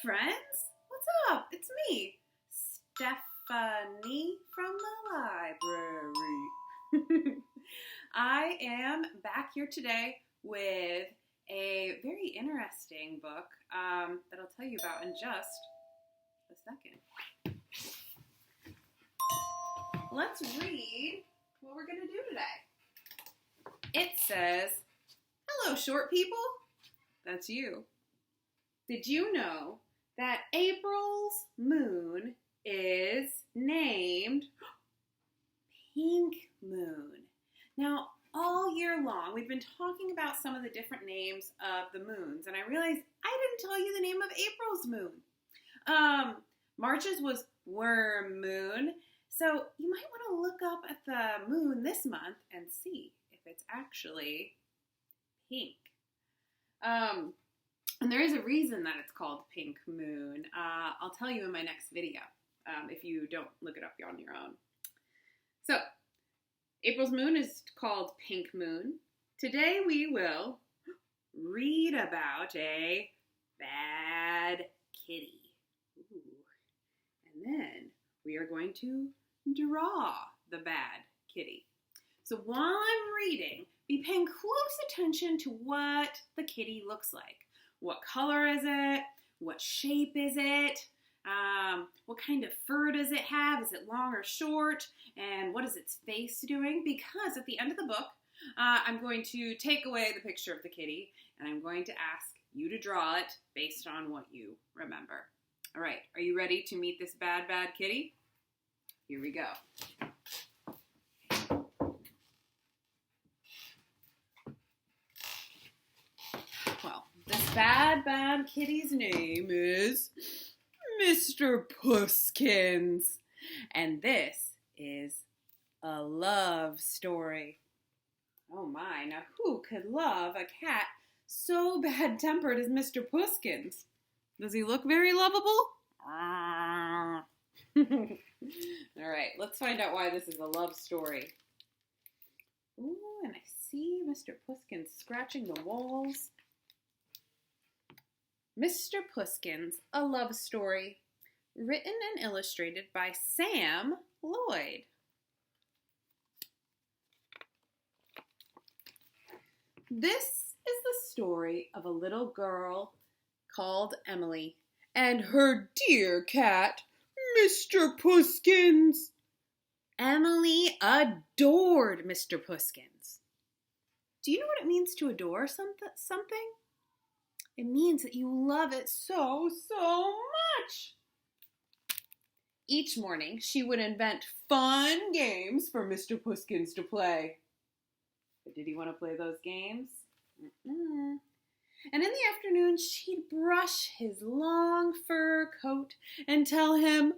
friends! What's up? It's me, Stephanie from the library. I am back here today with a very interesting book that I'll tell you about in just a second. Let's read what we're going to do today. It says, "Hello, short people." That's you. Did you know that April's moon is named Pink Moon? Now, all year long, we've been talking about some of the different names of the moons, and I realized I didn't tell you the name of April's moon. March's was Worm Moon, so you might want to look up at the moon this month and see if it's actually pink. And there is a reason that it's called Pink Moon. I'll tell you in my next video if you don't look it up on your own. So, April's moon is called Pink Moon. Today we will read about a bad kitty. Ooh. And then we are going to draw the bad kitty. So while I'm reading, be paying close attention to what the kitty looks like. What color is it? What shape is it? What kind of fur does it have? Is it long or short? And what is its face doing? Because at the end of the book, I'm going to take away the picture of the kitty, and I'm going to ask you to draw it based on what you remember. All right, are you ready to meet this bad, bad kitty? Here we go. Well, this bad, bad kitty's name is Mr. Pusskins. And this is a love story. Oh my, now who could love a cat so bad-tempered as Mr. Pusskins? Does he look very lovable? All right, let's find out why this is a love story. Ooh, and I see Mr. Pusskins scratching the walls. Mr. Pusskins, a love story, written and illustrated by Sam Lloyd. This is the story of a little girl called Emily and her dear cat, Mr. Pusskins. Emily adored Mr. Pusskins. Do you know what it means to adore something? It means that you love it so much. Each morning, she would invent fun games for Mr. Pusskins to play. But did he want to play those games? Mm-mm. And in the afternoon, she'd brush his long fur coat and tell him,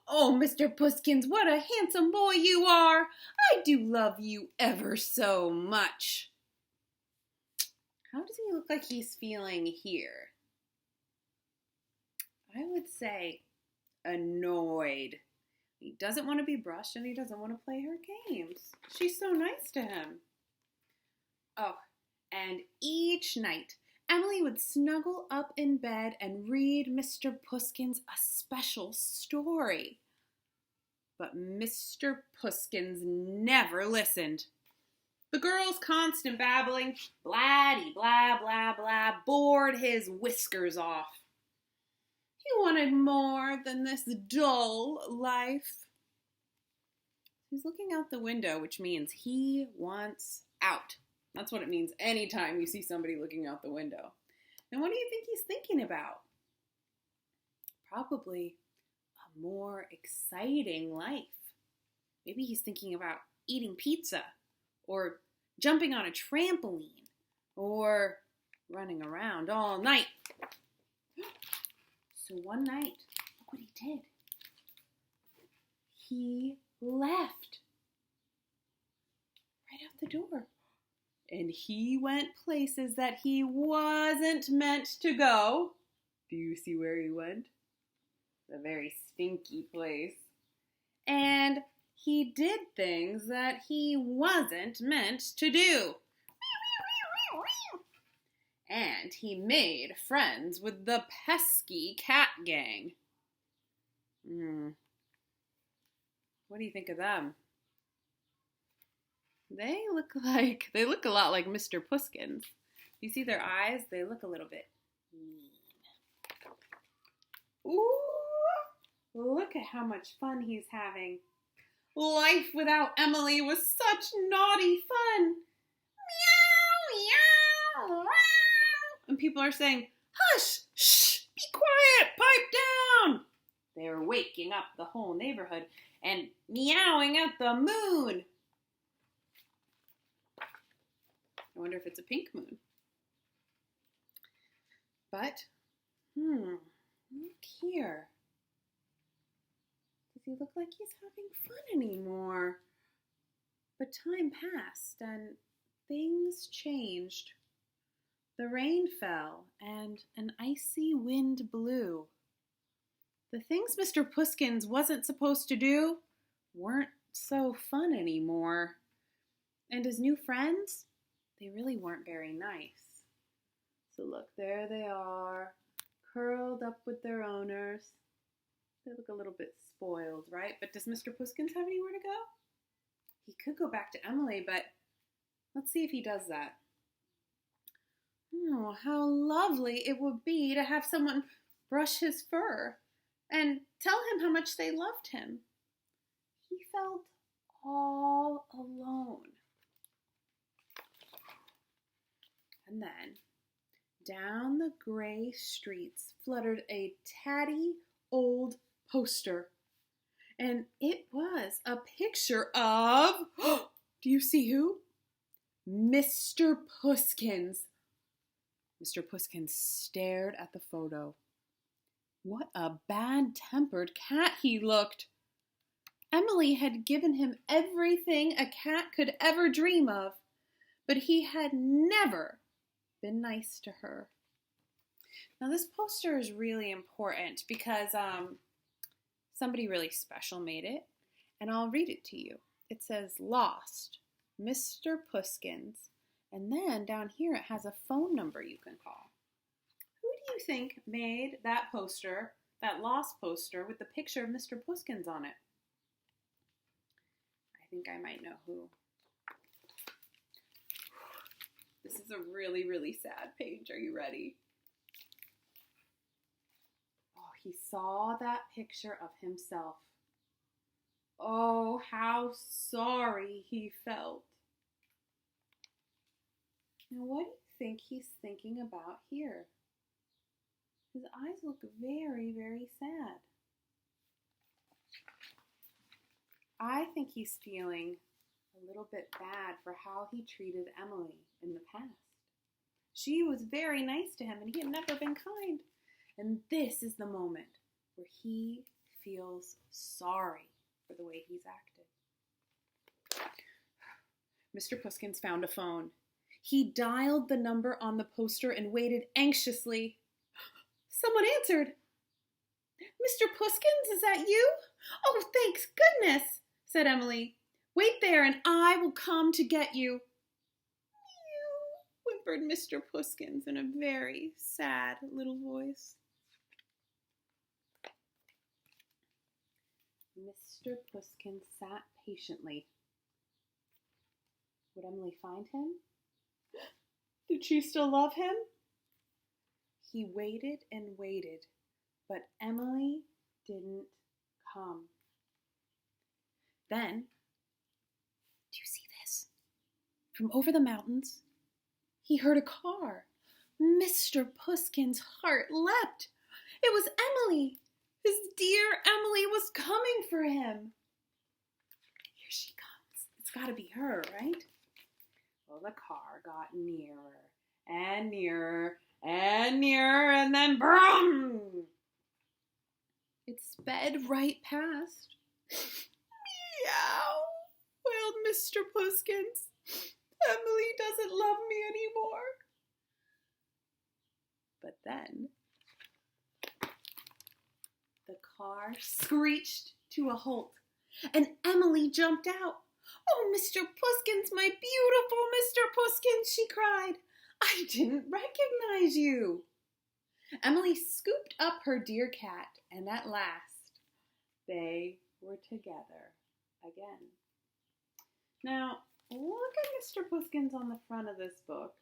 "Oh, Mr. Pusskins, what a handsome boy you are. I do love you ever so much." How does he look like he's feeling here? I would say annoyed. He doesn't want to be brushed and he doesn't want to play her games. She's so nice to him. Oh, and each night, Emily would snuggle up in bed and read Mr. Pusskins a special story. But Mr. Pusskins never listened. The girl's constant babbling, blah-de, blah, blah, blah, bored his whiskers off. He wanted more than this dull life. He's looking out the window, which means he wants out. That's what it means anytime you see somebody looking out the window. And what do you think he's thinking about? Probably a more exciting life. Maybe he's thinking about eating pizza, or jumping on a trampoline, or running around all night. So one night, look what he did. He left right out the door. And he went places that he wasn't meant to go. Do you see where he went? A very stinky place. And he did things that he wasn't meant to do. And he made friends with the pesky cat gang. What do you think of them? They look a lot like Mr. Pusskins. You see their eyes? They look a little bit mean. Ooh, look at how much fun he's having. Life without Emily was such naughty fun. Meow, meow, meow. And people are saying, hush, shh, be quiet, pipe down. They're waking up the whole neighborhood and meowing at the moon. I wonder if it's a pink moon. But, look here. Does he look like he's having fun anymore? But time passed and things changed. The rain fell and an icy wind blew. The things Mr. Pusskins wasn't supposed to do weren't so fun anymore. And his new friends, they really weren't very nice. So look, there they are, curled up with their owners. They look a little bit spoiled, right? But does Mr. Pusskins have anywhere to go? He could go back to Emily, but let's see if he does that. Oh, how lovely it would be to have someone brush his fur and tell him how much they loved him. He felt all alone. And then, down the gray streets fluttered a tatty old poster. And it was a picture of, do you see who? Mr. Pusskins. Mr. Pusskins stared at the photo. What a bad-tempered cat he looked. Emily had given him everything a cat could ever dream of, but he had never been nice to her. Now this poster is really important because somebody really special made it, and I'll read it to you. It says, Lost, Mr. Pusskins, and then down here it has a phone number you can call. Who do you think made that poster, that lost poster with the picture of Mr. Pusskins on it? I think I might know who. This is a really, really sad page. Are you ready? Oh, he saw that picture of himself. Oh, how sorry he felt. Now, what do you think he's thinking about here? His eyes look very, very sad. I think he's feeling a little bit bad for how he treated Emily in the past. She was very nice to him and he had never been kind. And this is the moment where he feels sorry for the way he's acted. Mr. Pusskins found a phone. He dialed the number on the poster and waited anxiously. Someone answered. Mr. Pusskins, is that you? Oh, thanks goodness, said Emily. Wait there and I will come to get you. Meow, whimpered Mr. Pusskins in a very sad little voice. Mr. Pusskins sat patiently. Would Emily find him? Did she still love him? He waited and waited, but Emily didn't come. Then, do you see this? From over the mountains, he heard a car. Mr. Pusskins' heart leapt. It was Emily. His dear Emily was coming for him. Here she comes. It's got to be her, right? Well, the car got nearer and nearer and nearer, and then brum! It sped right past. Meow, wailed Mr. Pusskins. Emily doesn't love me anymore. But then the car screeched to a halt, and Emily jumped out. Oh, Mr. Pusskins, my beautiful Mr. Pusskins, she cried. I didn't recognize you. Emily scooped up her dear cat, and at last they were together again. Now, look at Mr. Pusskins on the front of this book,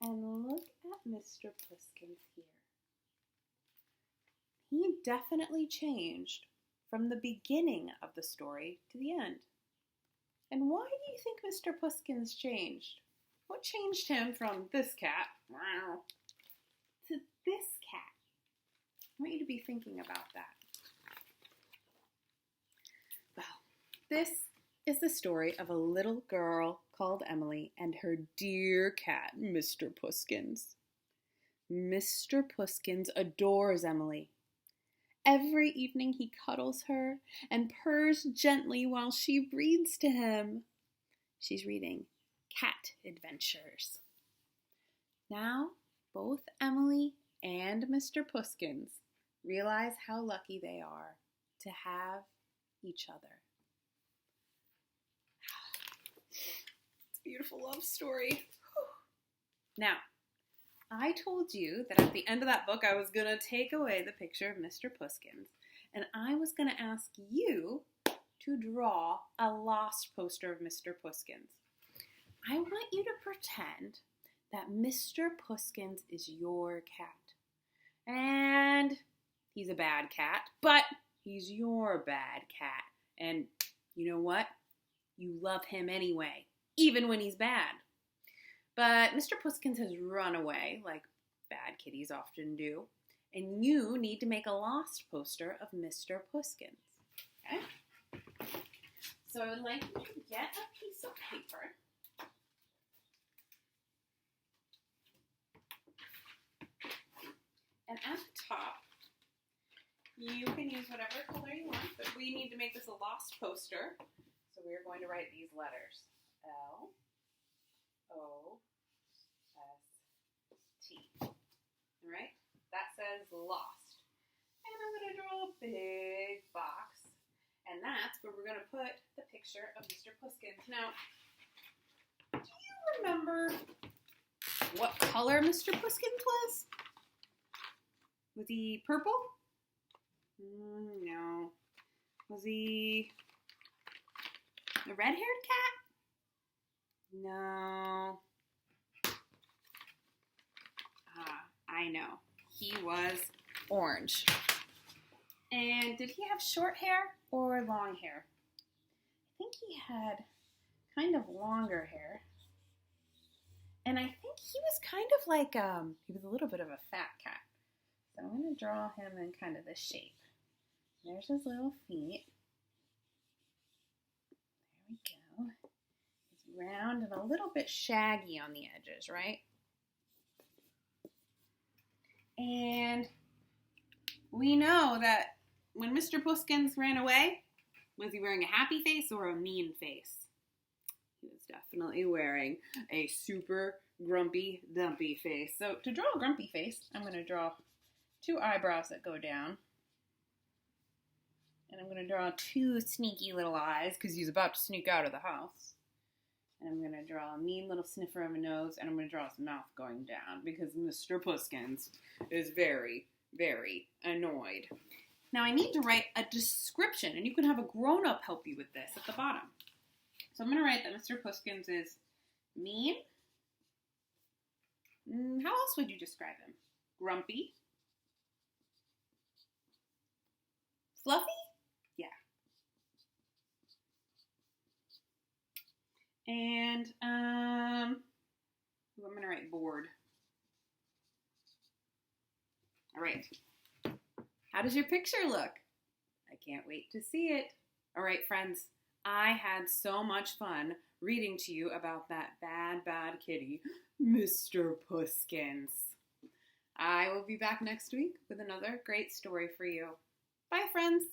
and look at Mr. Pusskins here. He definitely changed from the beginning of the story to the end. And why do you think Mr. Pusskins changed? What changed him from this cat to this cat? I want you to be thinking about that. Well, this is the story of a little girl called Emily and her dear cat, Mr. Pusskins. Mr. Pusskins adores Emily. Every evening he cuddles her and purrs gently while she reads to him. She's reading Cat Adventures. Now, both Emily and Mr. Pusskins realize how lucky they are to have each other. It's a beautiful love story. Now, I told you that at the end of that book I was going to take away the picture of Mr. Pusskins, and I was going to ask you to draw a lost poster of Mr. Pusskins. I want you to pretend that Mr. Pusskins is your cat. And he's a bad cat, but he's your bad cat. And you know what? You love him anyway, even when he's bad. But Mr. Pusskins has run away, like bad kitties often do, and you need to make a lost poster of Mr. Pusskins. Okay? So I would like you to get a piece of paper. And at the top, you can use whatever color you want, but we need to make this a lost poster. So we're going to write these letters. L-O-S-T. All right? That says lost. And I'm going to draw a big box. And that's where we're going to put the picture of Mr. Pusskins. Now, do you remember what color Mr. Pusskins was? Was he purple? No. Was he a red-haired cat? No. I know. He was orange. And did he have short hair or long hair? I think he had kind of longer hair. And I think he was kind of like, he was a little bit of a fat cat. So I'm going to draw him in kind of this shape. There's his little feet. There we go. He's round and a little bit shaggy on the edges, right? And we know that when Mr. Pusskins ran away, was he wearing a happy face or a mean face? He was definitely wearing a super grumpy, dumpy face. So to draw a grumpy face, I'm going to draw 2 eyebrows that go down. And I'm going to draw 2 sneaky little eyes because he's about to sneak out of the house. And I'm going to draw a mean little sniffer of a nose, and I'm going to draw his mouth going down because Mr. Pusskins is very, very annoyed. Now I need to write a description, and you can have a grown-up help you with this at the bottom. So I'm going to write that Mr. Pusskins is mean. How else would you describe him? Grumpy. Fluffy? Yeah. And, I'm going to write bored. All right. How does your picture look? I can't wait to see it. All right, friends. I had so much fun reading to you about that bad, bad kitty, Mr. Pusskins. I will be back next week with another great story for you. Bye, friends.